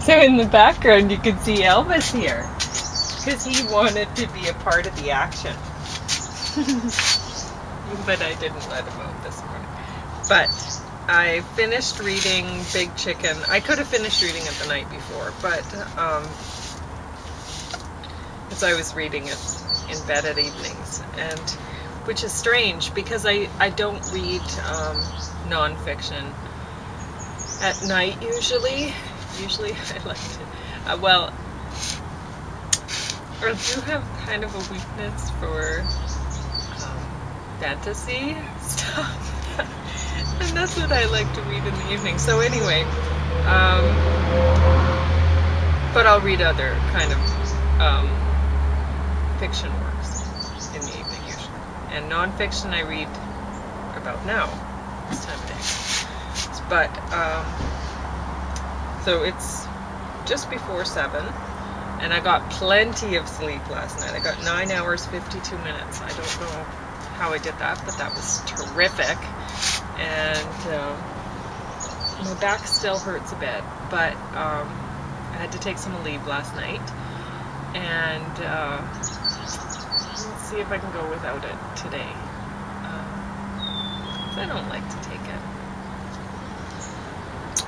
So in the background you can see Elvis here, because he wanted to be a part of the action. But I didn't let him out this morning. But I finished reading Big Chicken. I could have finished reading it the night before, but because I was reading it in bed at evenings, and which is strange because I don't read nonfiction at night usually. Usually I like to, well, I do have kind of a weakness for fantasy stuff. And that's what I like to read in the evening. So anyway, but I'll read other kind of fiction works in the evening usually. And nonfiction I read about now, this time of day. But, so it's just before 7, and I got plenty of sleep last night. I got 9 hours, 52 minutes. I don't know how I did that, but that was terrific. And my back still hurts a bit, but I had to take some leave last night, and let's see if I can go without it today. I don't like to take it.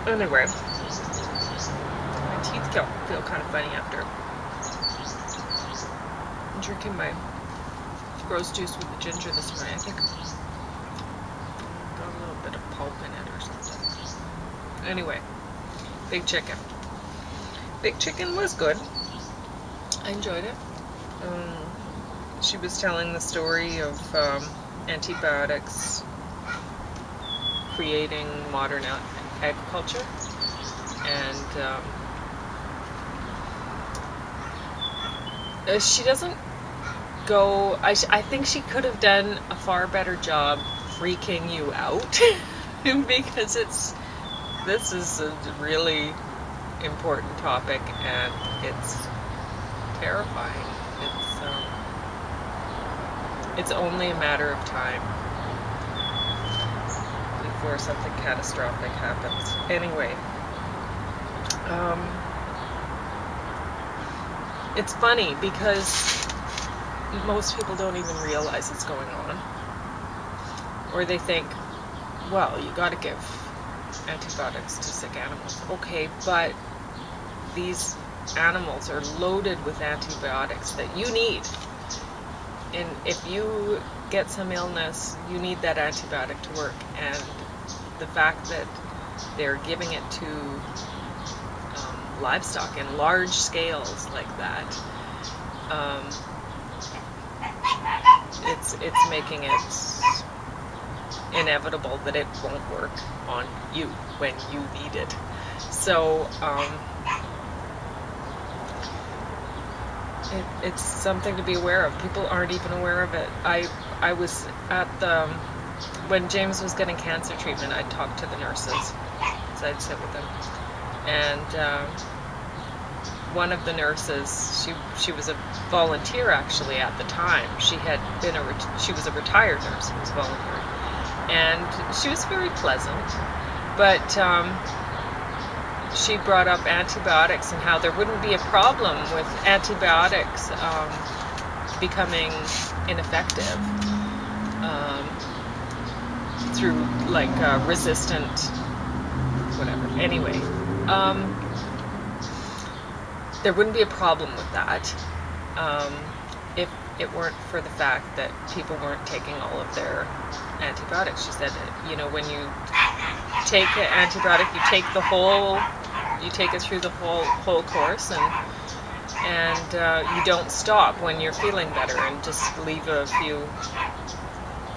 Anyway, my teeth feel kind of funny after drinking my rose juice with the ginger this morning. I think got a little bit of pulp in it or something. Anyway, Big Chicken. Big Chicken was good. I enjoyed it. She was telling the story of antibiotics creating modern agriculture, and she doesn't go. I think she could have done a far better job freaking you out because this is a really important topic, and it's terrifying. It's only a matter of time before something catastrophic happens. Anyway, it's funny because most people don't even realize it's going on, or they think, well, you got to give antibiotics to sick animals. Okay, but these animals are loaded with antibiotics that you need, and if you get some illness, you need that antibiotic to work. And the fact that they're giving it to livestock in large scales like that, it's making it inevitable that it won't work on you when you need it. So it's something to be aware of. People aren't even aware of it. I was at the, when James was getting cancer treatment, I talked to the nurses, so I'd sit with them, and one of the nurses, she was a volunteer actually at the time. She was a retired nurse who was volunteering, and she was very pleasant, but she brought up antibiotics and how there wouldn't be a problem with antibiotics becoming ineffective through like resistant whatever. Anyway, there wouldn't be a problem with that if it weren't for the fact that people weren't taking all of their antibiotics. She said, when you take an antibiotic, you take it through the whole course, and you don't stop when you're feeling better and just leave a few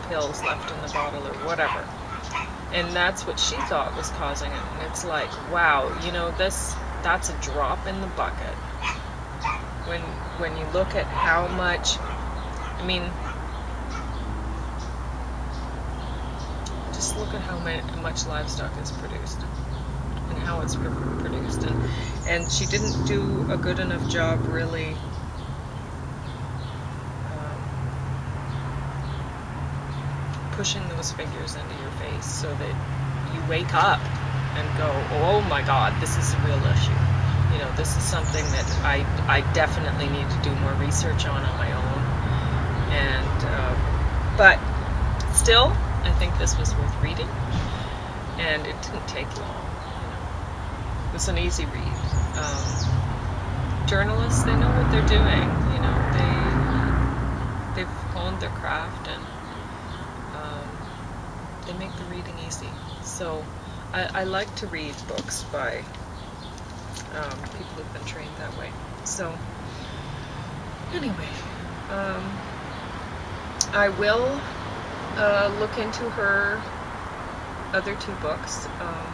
pills left in the bottle or whatever. And that's what she thought was causing it. And it's like, wow, that's a drop in the bucket. When you look at how much, just look at how much livestock is produced and how it's produced. And she didn't do a good enough job really pushing those figures into your face so that you wake up and go, oh my God, this is a real issue. you know, this is something that I definitely need to do more research on my own. And but still, I think this was worth reading, and it didn't take long. You know, it was an easy read. Journalists, they know what they're doing. You know, they've honed their craft, and they make the reading easy. So I like to read books by people who've been trained that way. So anyway, I will look into her other two books,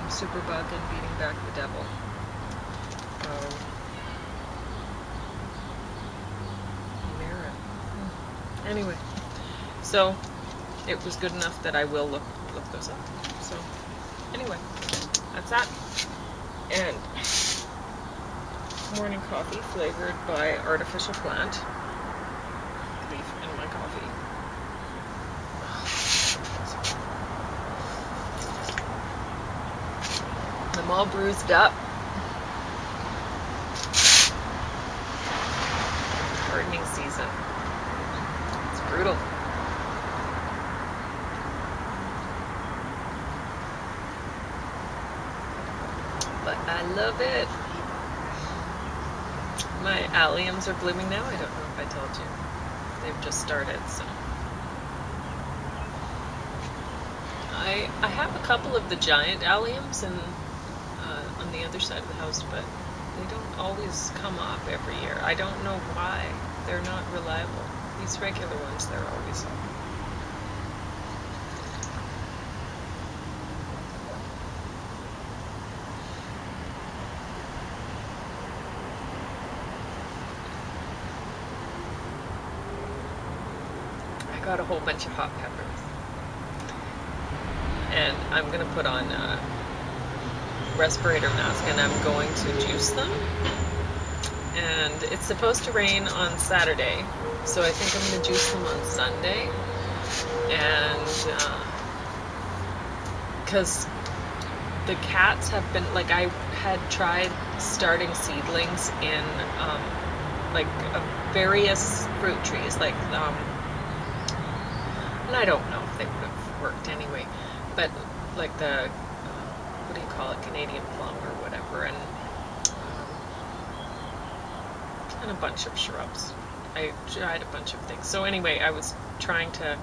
Superbug and Beating Back the Devil. Merit. Anyway, so it was good enough that I will look those up. So anyway, that's that. And morning coffee flavored by artificial plant leaf in my coffee. I'm all bruised up. Gardening season. It's brutal. But I love it. My alliums are blooming now. I don't know if I told you. They've just started, so. I have a couple of the giant alliums on the other side of the house, but they don't always come up every year. I don't know why. They're not reliable. These regular ones, they're always up. I got a whole bunch of hot peppers. And I'm going to put on a respirator mask, and I'm going to juice them. And it's supposed to rain on Saturday, so I think I'm going to juice them on Sunday. And because the cats have been, like, I had tried starting seedlings in like various fruit trees, like and I don't know if they would have worked anyway, but like the what do you call it, Canadian plum or whatever, and a bunch of shrubs. I tried a bunch of things. So anyway, I was trying to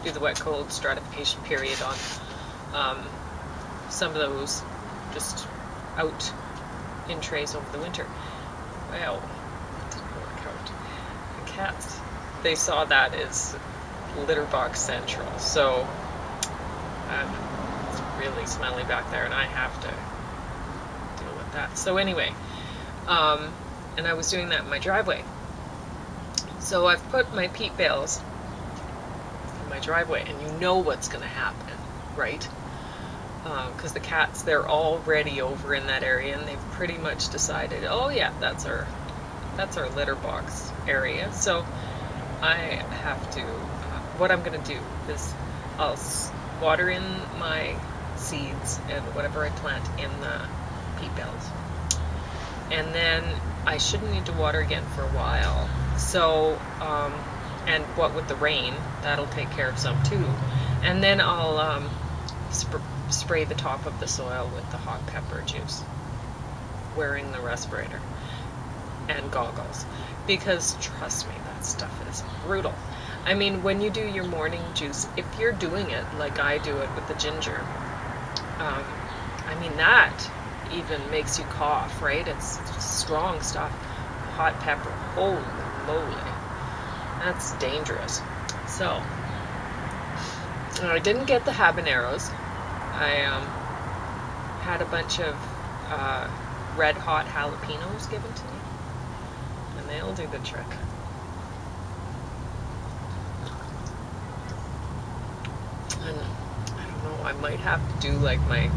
do the wet cold stratification period on some of those just out in trays over the winter. Well, it didn't work out. The cats, they saw that as litter box central, so it's really smelly back there, and I have to deal with that. So anyway, and I was doing that in my driveway. So I've put my peat bales in my driveway, and you know what's going to happen, right? Because the cats, they're already over in that area, and they've pretty much decided, oh yeah, that's our litter box area. So I have to, what I'm going to do is I'll water in my seeds and whatever I plant in the peat bales. And then I shouldn't need to water again for a while. So, and what with the rain, that'll take care of some too. And then I'll spray the top of the soil with the hot pepper juice, wearing the respirator and goggles, because trust me, that stuff is brutal. I mean, when you do your morning juice, if you're doing it like I do it with the ginger, I mean, that even makes you cough, right? It's strong stuff. Hot pepper, holy moly, that's dangerous. So I didn't get the habaneros. I had a bunch of red hot jalapenos given to me, and they'll do the trick. And I don't know, I might have to do like my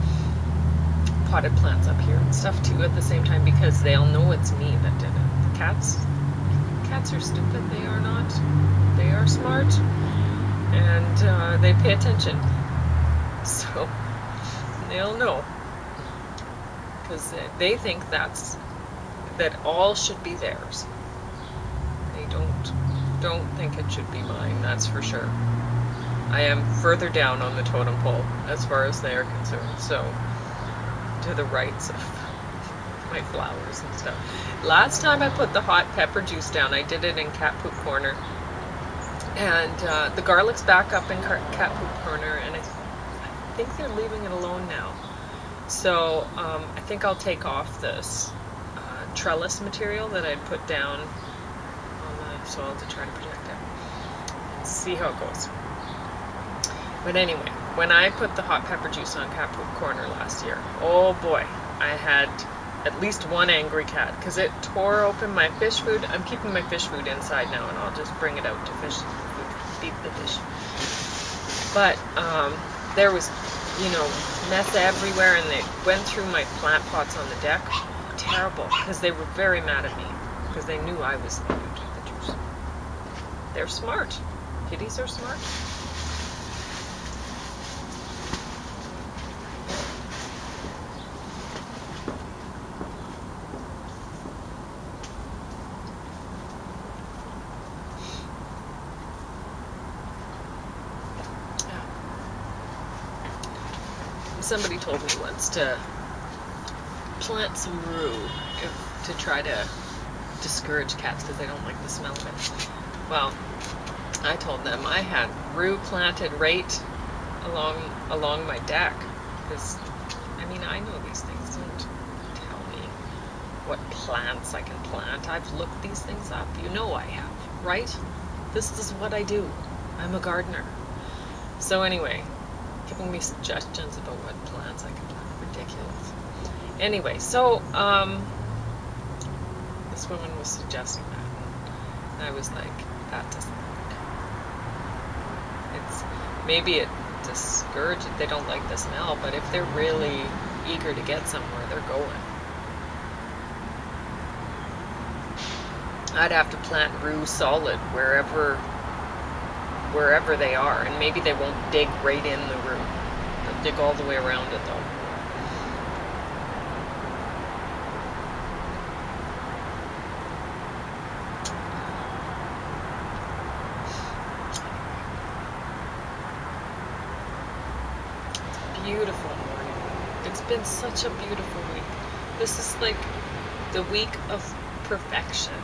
potted plants up here and stuff too at the same time, because they'll know it's me that did it. The cats are stupid. They are not. They are smart, and they pay attention. So they'll know, because they think that's that all should be theirs. They don't think it should be mine, that's for sure. I am further down on the totem pole as far as they are concerned, so to the rights of my flowers and stuff. Last time I put the hot pepper juice down, I did it in cat poop corner, and the garlic's back up in cat poop corner, and I think they're leaving it alone now. So I think I'll take off this trellis material that I'd put down on the soil to try to protect it. See how it goes. But anyway, when I put the hot pepper juice on cat poop corner last year, oh boy, I had at least one angry cat because it tore open my fish food. I'm keeping my fish food inside now, and I'll just bring it out to feed the fish. But there was, mess everywhere, and they went through my plant pots on the deck. Terrible, because they were very mad at me because they knew I was the juice. They're smart. Kitties are smart. Somebody told me once to plant some rue to try to discourage cats because they don't like the smell of it. Well, I told them I had rue planted right along my deck because, I know these things. Don't tell me what plants I can plant. I've looked these things up. I have, right? This is what I do. I'm a gardener. So anyway, giving me suggestions about what plants I can plant. Ridiculous. Anyway, so this woman was suggesting that, and I was like, that doesn't work. Maybe it discourages, they don't like the smell, but if they're really eager to get somewhere, they're going. I'd have to plant rue solid wherever they are, and maybe they won't dig right in the rue. They'll dig all the way around it though. It's a beautiful morning. It's been such a beautiful week. This is like the week of perfection.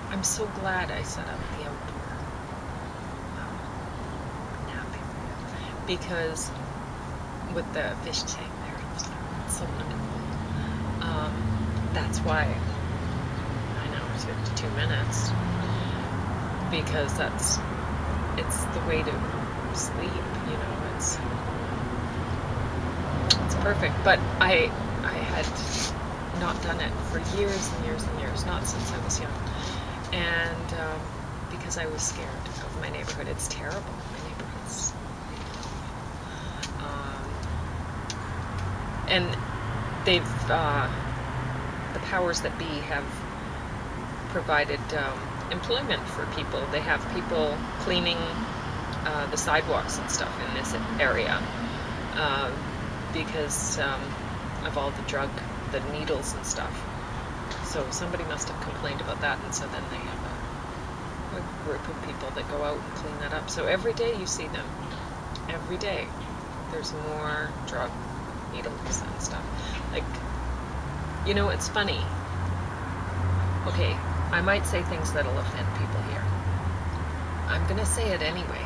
I'm so glad I set up the outdoor napping because with the fish tank there, it's so wonderful. That's why 9 hours 52 minutes, because it's the way to sleep. It's perfect. But I had not done it for years and years and years, not since I was young. And because I was scared of my neighborhood. It's terrible. My neighborhood's and they've the powers that be have provided employment for people. They have people cleaning the sidewalks and stuff in this area because of all the needles and stuff. So somebody must have complained about that, and so then they have a group of people that go out and clean that up. So every day you see them. Every day there's more drug needles and stuff. It's funny. Okay, I might say things that'll offend people here. I'm going to say it anyway.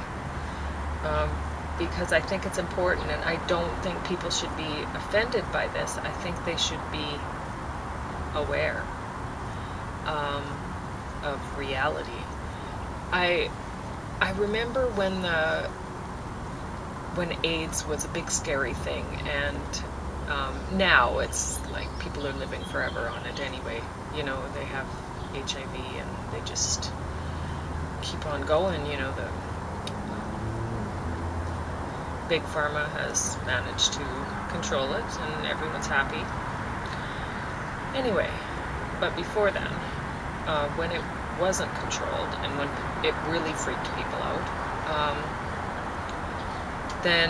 Because I think it's important, and I don't think people should be offended by this. I think they should be aware of reality. I remember when AIDS was a big scary thing, and now it's like people are living forever on it anyway. They have HIV and they just keep on going. The Big Pharma has managed to control it, and everyone's happy. Anyway, but before then, when it wasn't controlled and when it really freaked people out, then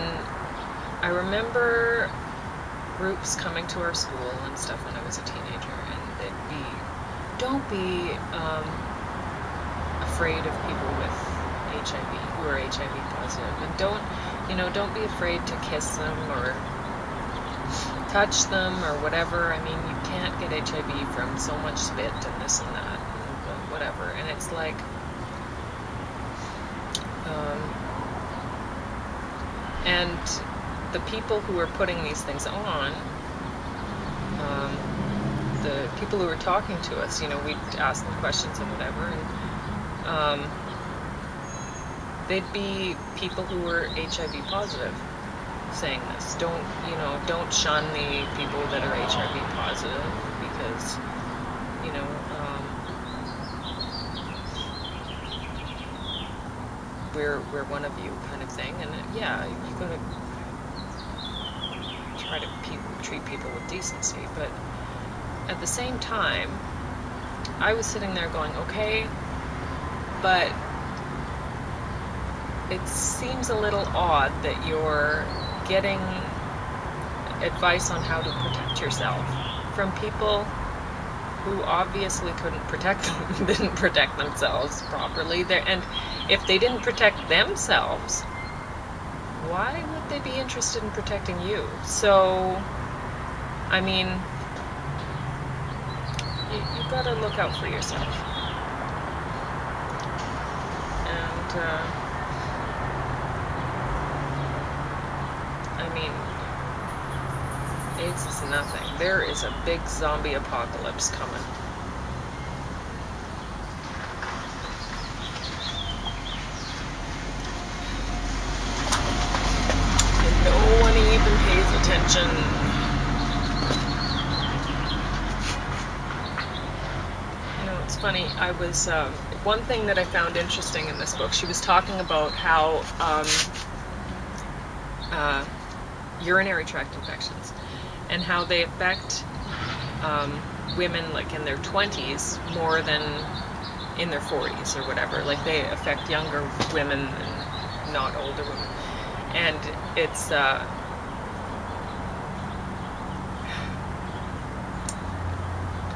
I remember groups coming to our school and stuff when I was a teenager, and they'd be, don't be afraid of people with HIV, who are HIV positive, and don't be afraid to kiss them or touch them or whatever. I mean, you can't get HIV from so much spit and this and that and whatever. And it's like, and the people who are putting these things on, the people who are talking to us, we'd ask them questions and whatever, and they'd be people who were HIV positive saying this. Don't shun the people that are HIV positive because, we're one of you kind of thing. And yeah, you gotta try to treat people with decency. But at the same time, I was sitting there going, okay, but it seems a little odd that you're getting advice on how to protect yourself from people who obviously didn't protect themselves properly. And if they didn't protect themselves, why would they be interested in protecting you? So, I mean, you gotta look out for yourself. And, I mean, AIDS is nothing. There is a big zombie apocalypse coming. And no one even pays attention. It's funny. I was, one thing that I found interesting in this book, she was talking about how, urinary tract infections and how they affect women like in their 20s more than in their 40s or whatever. Like they affect younger women and not older women. And it's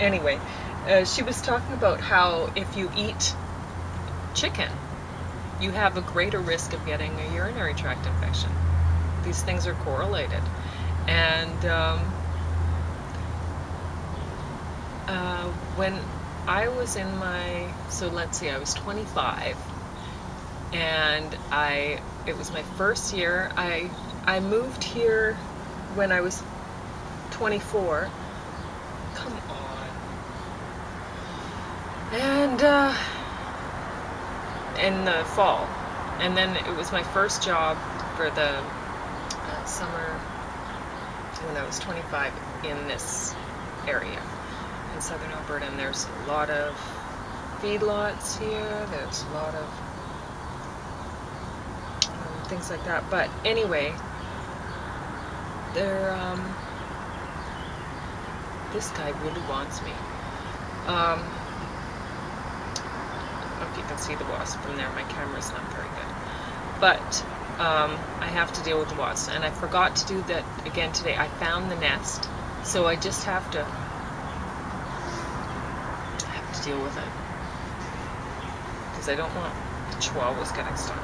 anyway, she was talking about how if you eat chicken, you have a greater risk of getting a urinary tract infection. These things are correlated. And when I was in I was 25, and it was my first year. I moved here when I was 24. Come on. And in the fall. And then it was my first job for the summer when I was 25 in this area in southern Alberta, and there's a lot of feedlots here. There's a lot of things like that. But anyway, this guy really wants me. I don't know if you can see the wasp from there. My camera's not very good. But I have to deal with the wasps, and I forgot to do that again today. I found the nest, so I just have to deal with it because I don't want the chihuahuas getting stuck.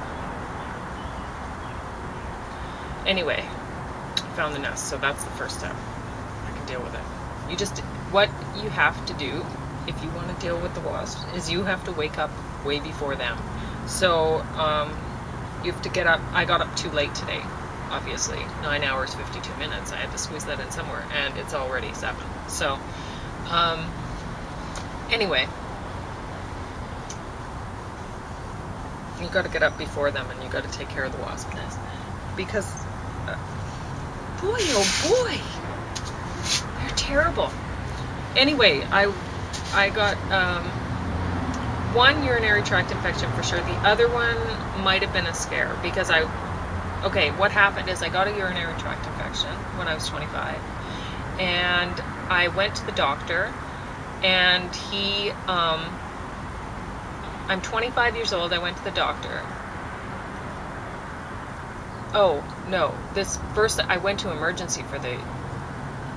Anyway, I found the nest, so that's the first step. I can deal with it. What you have to do if you want to deal with the wasps is you have to wake up way before them. So you have to get up. I got up too late today, obviously. 9 hours, 52 minutes. I had to squeeze that in somewhere, and it's already 7. So, anyway, you got to get up before them, and you got to take care of the wasp nest. Because, boy, oh boy, they're terrible. Anyway, I got one urinary tract infection for sure. The other one might have been a scare because what happened is I got a urinary tract infection when I was 25, and I went to the doctor, and I'm 25 years old. I went to the doctor. Oh, no, I went to emergency for the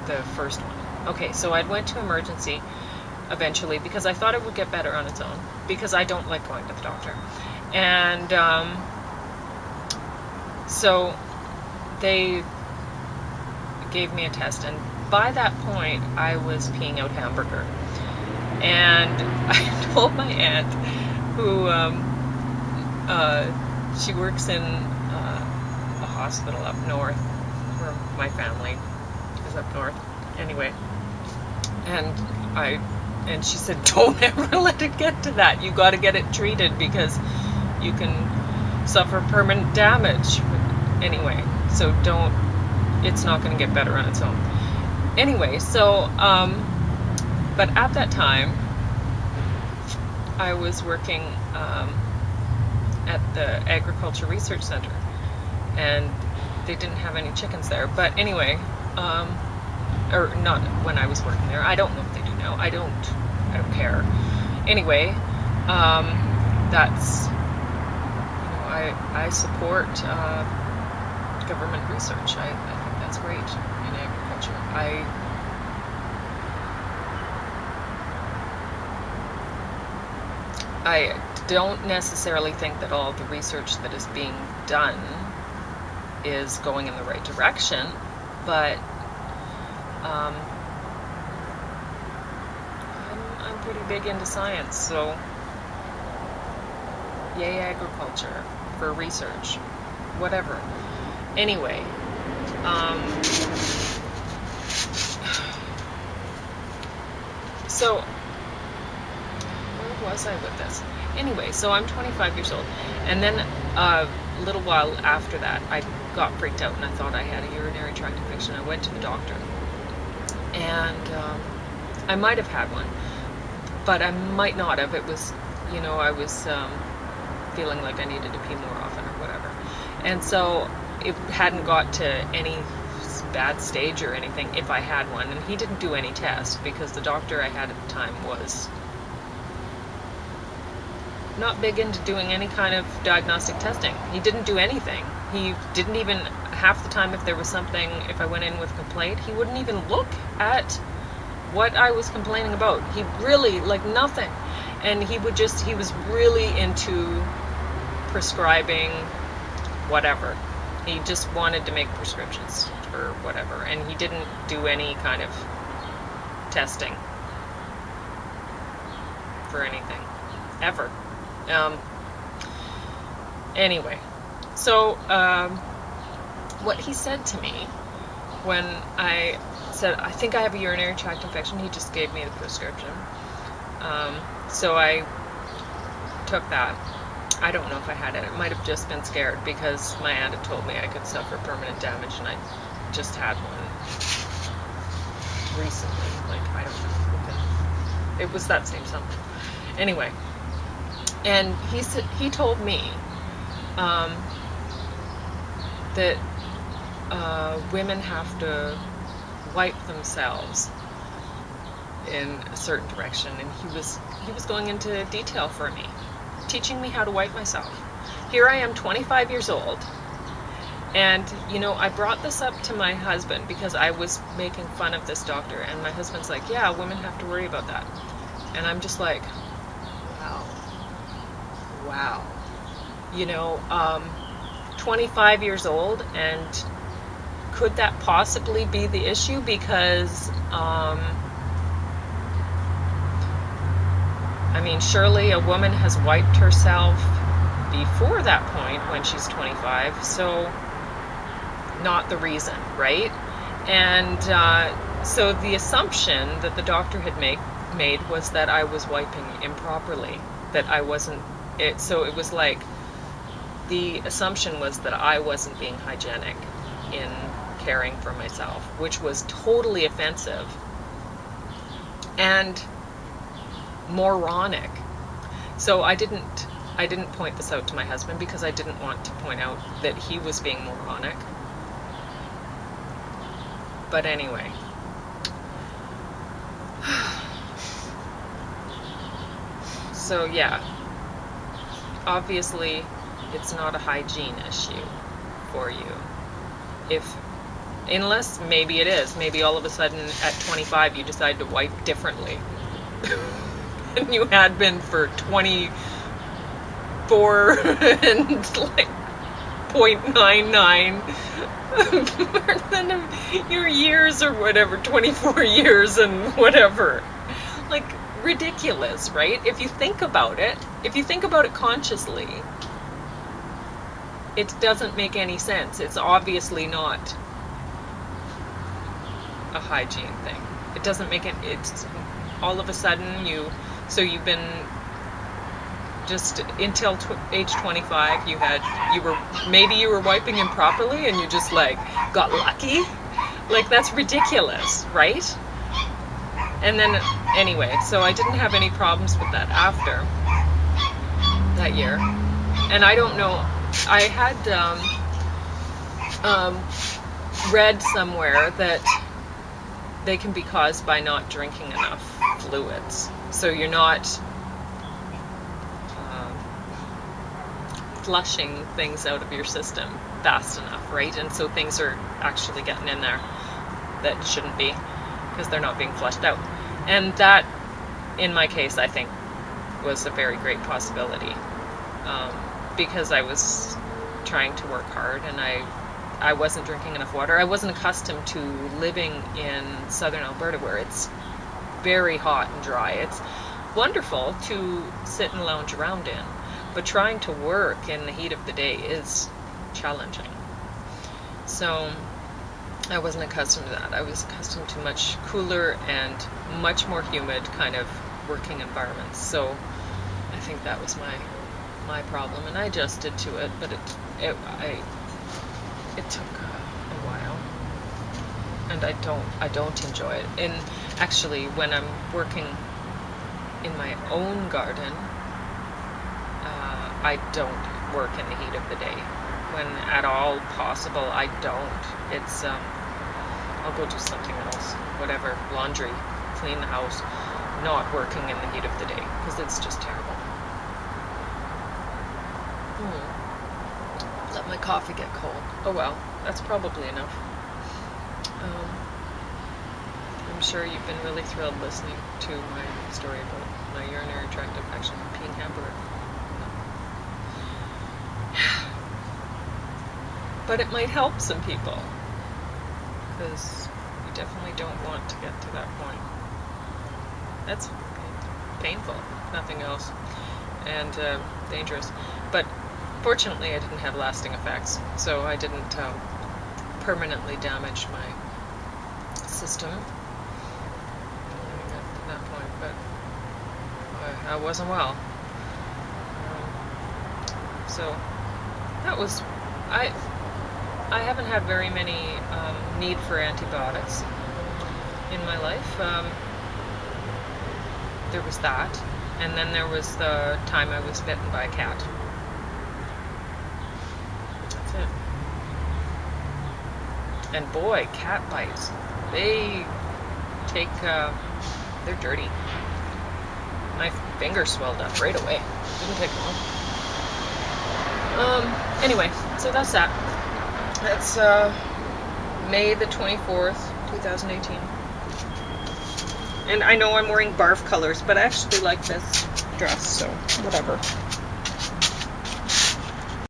the first one. Okay, so I went to emergency eventually because I thought it would get better on its own, because I don't like going to the doctor. And so they gave me a test, and by that point I was peeing out hamburger. And I told my aunt, who she works in a hospital up north, where my family is up north anyway, and she said, don't ever let it get to that. You got to get it treated, because you can suffer permanent damage. Anyway, so don't, it's not going to get better on its own. Anyway, so, but at that time, I was working at the Agriculture Research Center, and they didn't have any chickens there. But anyway, or not when I was working there. I don't know if they do now. I don't care. Anyway, that's, I support government research. I think that's great in agriculture. I don't necessarily think that all the research that is being done is going in the right direction, but I'm pretty big into science, so yay agriculture for research, whatever. Anyway, so where was I with this? Anyway, so I'm 25 years old, and then a little while after that, I got freaked out and I thought I had a urinary tract infection. I went to the doctor, and I might have had one, but I might not have. It was, I was feeling like I needed to pee more often or whatever, and so it hadn't got to any bad stage or anything if I had one. And he didn't do any tests, because the doctor I had at the time was not big into doing any kind of diagnostic testing. He didn't do anything. He didn't even, half the time, if there was something, if I went in with a complaint, he wouldn't even look at what I was complaining about. He really, like, nothing. And he was really into prescribing whatever. He just wanted to make prescriptions or whatever, and he didn't do any kind of testing for anything, ever. Anyway, so what he said to me when I said, I think I have a urinary tract infection, he just gave me the prescription. So I took that. I don't know if I had it. It might have just been scared, because my aunt had told me I could suffer permanent damage, and I just had one recently. Like, I don't know. It was that same summer. Anyway, and he told me that women have to wipe themselves in a certain direction, and he was going into detail for me, teaching me how to wipe myself. Here I am, 25 years old, and I brought this up to my husband because I was making fun of this doctor, and my husband's like, yeah, women have to worry about that. And I'm just like, wow. 25 years old, and could that possibly be the issue? Because surely a woman has wiped herself before that point when she's 25, so not the reason, right? And so the assumption that the doctor had made was that I was wiping improperly, that I wasn't, so it was like, the assumption was that I wasn't being hygienic in caring for myself, which was totally offensive and moronic. So I didn't point this out to my husband, because I didn't want to point out that he was being moronic. But anyway. So yeah, obviously it's not a hygiene issue for you if Unless maybe it is. Maybe all of a sudden at 25 you decide to wipe differently than you had been for 24 and like 0.99 your years or whatever, 24 years and whatever. Like, ridiculous, right? If you think about it consciously, it doesn't make any sense. It's obviously not a hygiene thing. It doesn't make it, it's all of a sudden you've been just until age 25 you were wiping improperly and you just like got lucky. Like, that's ridiculous, right? And then anyway, so I didn't have any problems with that after that year. And I don't know, I had read somewhere that they can be caused by not drinking enough fluids. So you're not flushing things out of your system fast enough, right? And so things are actually getting in there that shouldn't be, because they're not being flushed out. And that, in my case, I think was a very great possibility, because I was trying to work hard and I wasn't drinking enough water. I wasn't accustomed to living in southern Alberta where it's very hot and dry. It's wonderful to sit and lounge around in, but trying to work in the heat of the day is challenging. So I wasn't accustomed to that. I was accustomed to much cooler and much more humid kind of working environments. So I think that was my problem, and I adjusted to it, but it took a while, and I don't enjoy it. And actually, when I'm working in my own garden, I don't work in the heat of the day. When at all possible, I don't. It's I'll go do something else, whatever, laundry, clean the house, not working in the heat of the day, because it's just terrible. Let my coffee get cold. Oh well, that's probably enough. I'm sure you've been really thrilled listening to my story about my urinary tract infection and peeing hamburger. But it might help some people, because you definitely don't want to get to that point. That's painful, nothing else, and dangerous. But fortunately, I didn't have lasting effects, so I didn't permanently damage my system at that point. But I wasn't well. So that was I haven't had very many need for antibiotics in my life. There was that, and then there was the time I was bitten by a cat. That's it. And boy, cat bites, they take, they're dirty. My finger swelled up right away. Didn't take long. Anyway, so that's that. That's May the 24th, 2018. And I know I'm wearing barf colors, but I actually like this dress, so whatever.